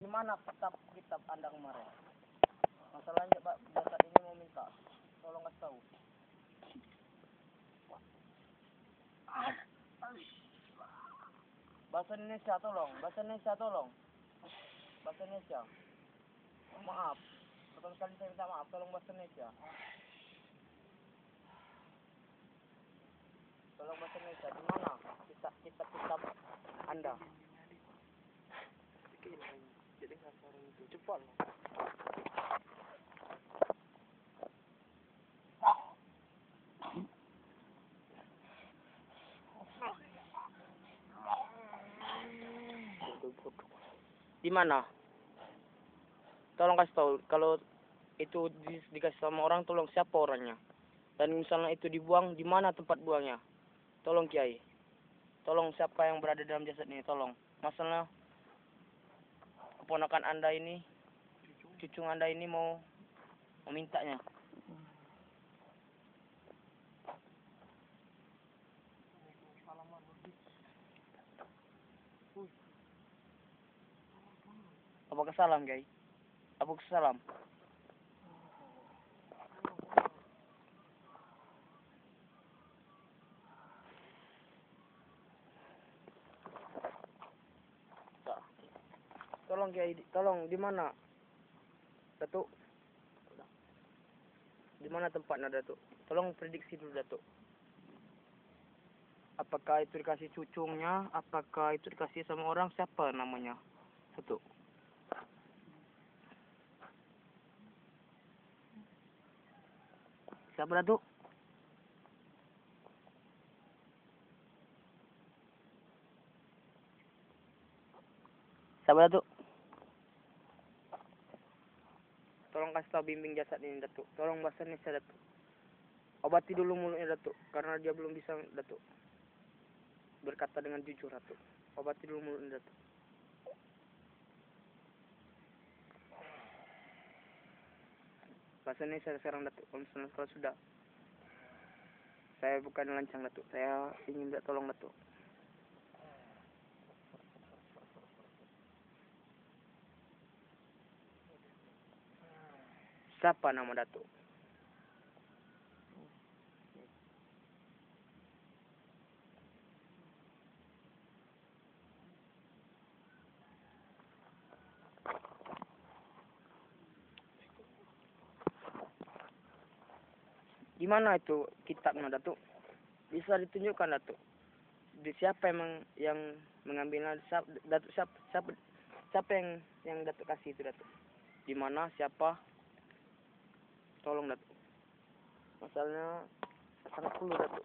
Gimana kitab Anda kemarin? Masalahnya Pak, jasad ini mau minta. Tolong kasih tahu. Bahasa Indonesia tolong, bahasa Indonesia tolong. Bahasa Indonesia. Maaf. Pertama kali saya minta maaf, tolong bahasa Indonesia. Tolong bahasa Indonesia. Di mana kitab Anda? Jadi nggak orang itu cepat. Di mana? Tolong kasih tahu. Kalau itu dikasih sama orang, tolong siapa orangnya. Dan misalnya itu dibuang, di mana tempat buangnya? Tolong Kiai. Tolong siapa yang berada dalam jasad ini, tolong. Masalah keponakan Anda ini, cucu Anda ini mau memintanya. Apakah salam, Kiai? Apakah salam? Tolong Kiai, tolong di mana? Datuk. Di mana tempatnya, Datuk? Tolong prediksi dulu, Datuk. Apakah itu dikasih cucunya? Apakah itu dikasih sama orang? Siapa namanya? Datuk. Siapa, Datuk? Siapa, Datuk? Tolong kasih tahu bimbing jasad ini, Datuk. Tolong bahasa Indonesia, Datuk. Obati dulu mulutnya, Datuk. Karena dia belum bisa, Datuk, berkata dengan jujur, Datuk. Obati dulu mulutnya, Datuk. Bahasa Indonesia sekarang, Datuk. Kalau sudah. Saya bukan lancang, Datuk. Saya ingin minta tolong, Datuk. Siapa nama Datuk? Di mana itu kitabnya, Datuk? Bisa ditunjukkan, Datuk? Siapa yang mengambilnya? Datuk, siapa yang Datuk kasih itu, Datuk? Di mana? Siapa? Tolong, Datuk. Masalahnya sangat perlu, Datuk.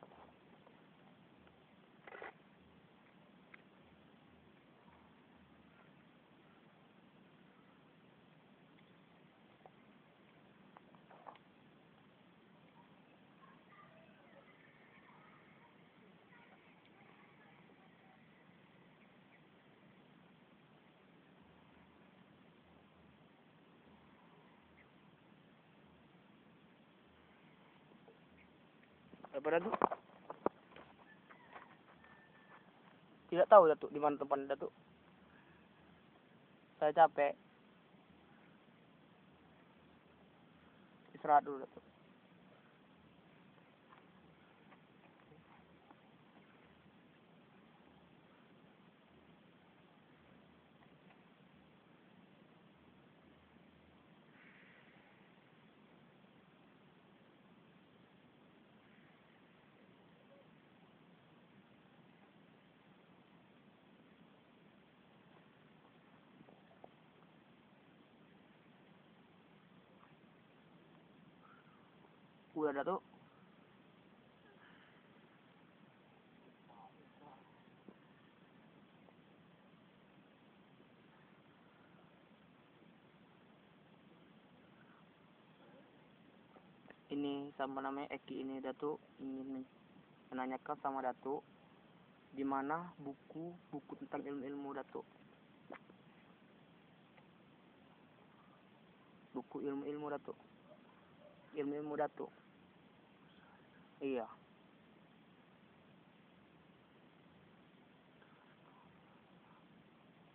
Apa, Datuk? Tidak tahu, Datuk, di mana tempatnya, Datuk. Saya capek. Istirahat dulu, Datuk. Udah, Datuk. Ini sama namanya Eki ini, Datuk. Ingin menanyakan sama Datuk, di mana buku tentang ilmu-ilmu, Datuk? Buku ilmu-ilmu, Datuk. Ilmu-ilmu, Datuk. Iya.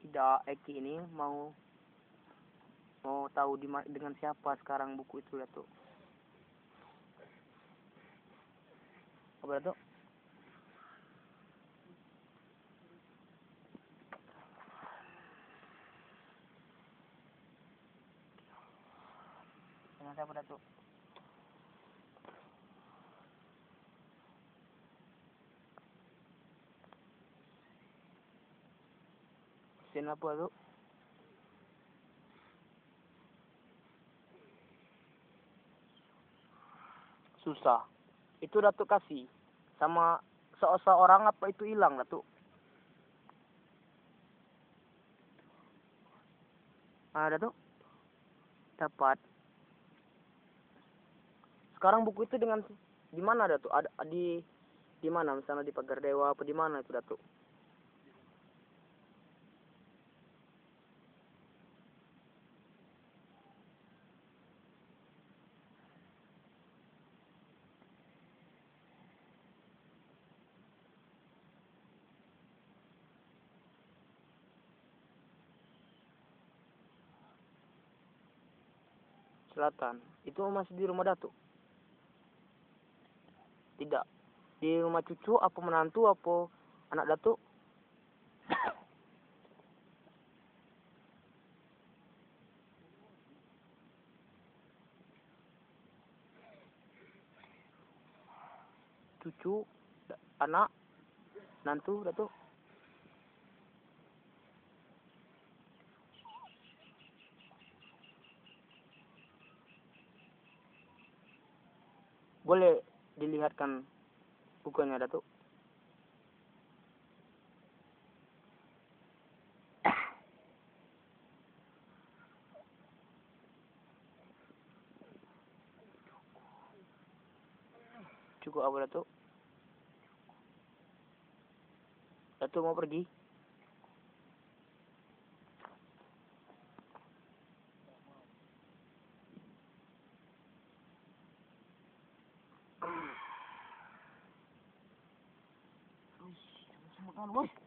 Tidak, Eki ini mau Mau tahu dengan siapa sekarang buku itu Datuk. Apa Datuk? Dengan siapa Datuk? Sen apa Datuk? Susah. Itu Datuk kasih sama seorang apa itu hilang Datuk. Ah Datuk dapat. Sekarang buku itu dengan di mana Datuk? Ada di mana? Misalnya di Pagar Dewa apa di mana itu Datuk? Selatan. Itu masih di rumah Datuk? Tidak. Di rumah cucu apa menantu apa anak Datuk? Cucu, anak, nantu Datuk? Boleh dilihatkan bukunya Datuk? Cukup apa Datuk? Datuk mau pergi? Sama-sama, Bos.